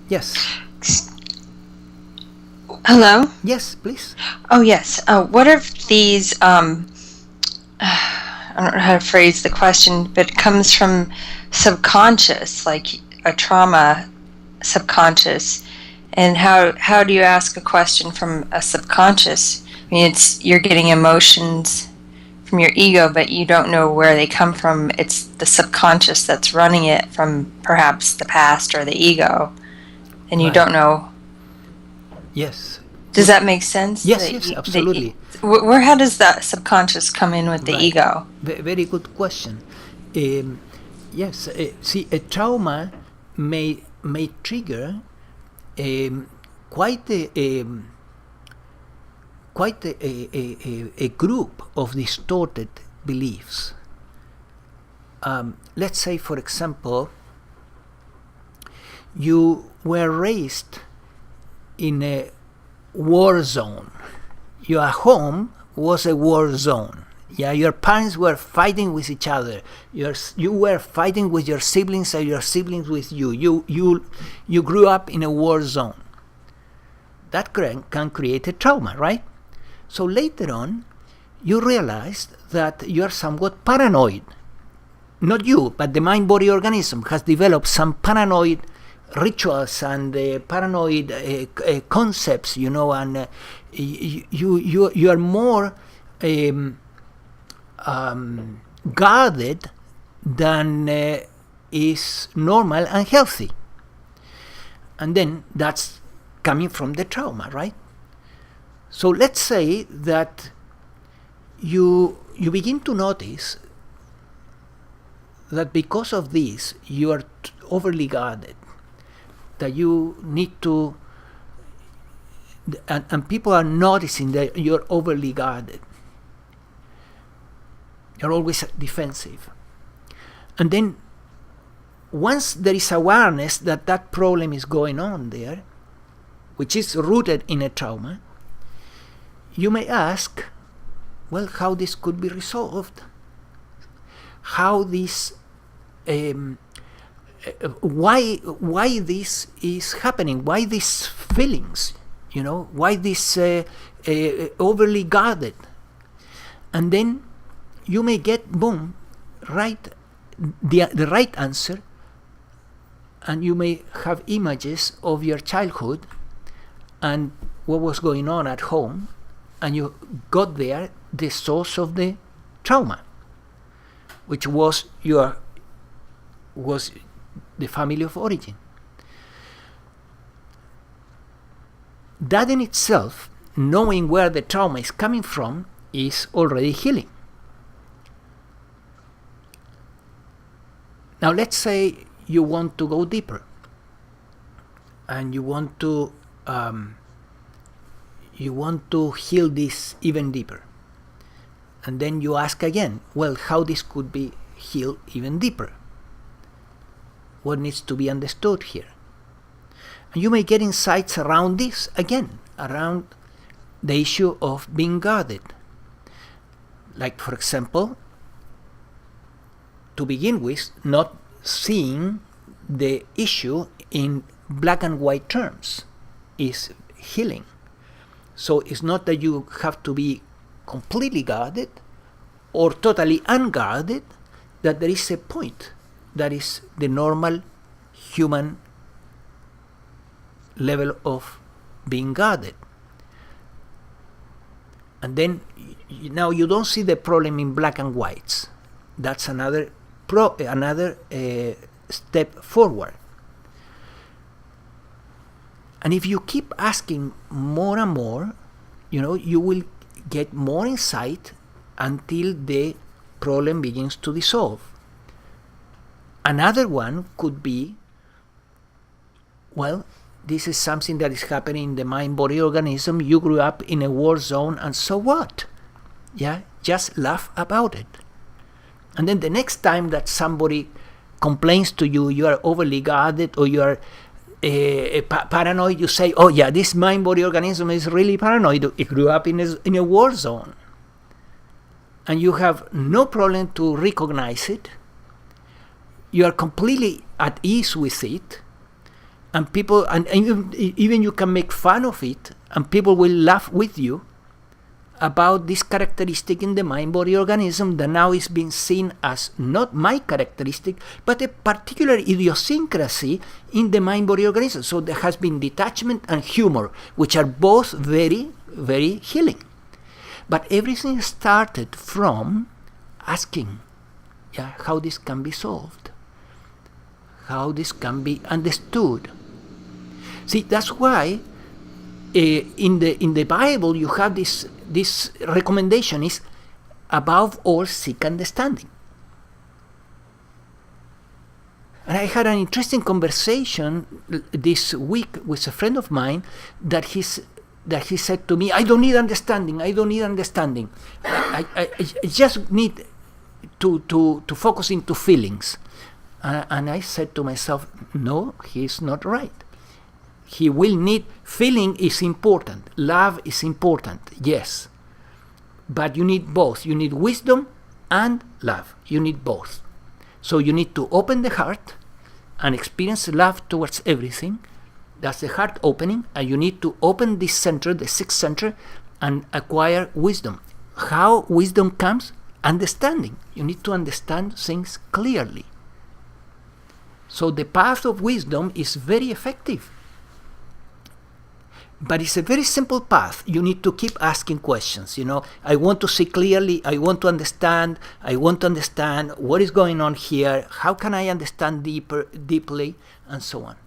Yes. Hello? Yes, please. Oh, yes. What if these, I don't know how to phrase the question, but it comes from subconscious, like a trauma subconscious. And how do you ask a question from a subconscious? I mean, you're getting emotions from your ego, but you don't know where they come from. It's the subconscious that's running it from perhaps the past or the ego, and you Right. don't know. Yes. Does that make sense? Yes, yes, absolutely. How does that subconscious come in with the Right. ego? Very good question. Yes, see, a trauma may trigger quite a group of distorted beliefs. Let's say, for example, you were raised in a war zone. Your home was a war zone. Yeah, your parents were fighting with each other. You were fighting with your siblings, and your siblings with you. You grew up in a war zone. That can create a trauma, right? So later on, you realized that you are somewhat paranoid. Not you, but the mind-body organism has developed some paranoid rituals and paranoid concepts, and you are more guarded than is normal and healthy. And then that's coming from the trauma, right? So let's say that you begin to notice that because of this you are overly guarded, that you need to, and people are noticing that you're overly guarded. You're always defensive. And then once there is awareness that that problem is going on there, which is rooted in a trauma, you may ask, well, how this could be resolved? How this, why this is happening? Why these feelings? Why this overly guarded? And then you may get, boom, right, the right answer, and you may have images of your childhood and what was going on at home, and you got there the source of the trauma, which was the family of origin. That in itself, knowing where the trauma is coming from, is already healing. Now let's say you want to go deeper, and you want to heal this even deeper. And then you ask again, well, how this could be healed even deeper? What needs to be understood here? And you may get insights around this, again, around the issue of being guarded. Like, for example, to begin with, not seeing the issue in black and white terms is healing. So it's not that you have to be completely guarded or totally unguarded, that there is a point that is the normal human level of being guarded. And then now you don't see the problem in black and whites. That's another step forward. And if you keep asking more and more, you will get more insight until the problem begins to dissolve. Another one could be, well, this is something that is happening in the mind-body organism. You grew up in a war zone, and so what? Yeah, just laugh about it. And then the next time that somebody complains to you, you are overly guarded or you are paranoid, you say, oh yeah, this mind-body organism is really paranoid. It grew up in a war zone. And you have no problem to recognize it. You are completely at ease with it. And people, and even you can make fun of it, and people will laugh with you about this characteristic in the mind-body organism that now is being seen as not my characteristic, but a particular idiosyncrasy in the mind-body organism. So there has been detachment and humor, which are both very, very healing. But everything started from asking, how this can be solved, how this can be understood. See, that's why in the Bible you have this recommendation is, above all, seek understanding. And I had an interesting conversation this week with a friend of mine that he said to me, I don't need understanding. I just need to focus into feelings. And I said to myself, no, he's not right. He will need, feeling is important, love is important, yes. But you need both. You need wisdom and love. You need both. So you need to open the heart and experience love towards everything. That's the heart opening. And you need to open this center, the sixth center, and acquire wisdom. How wisdom comes? Understanding. You need to understand things clearly. So the path of wisdom is very effective. But it's a very simple path. You need to keep asking questions. I want to see clearly. I want to understand. What is going on here. How can I understand deeply, and so on.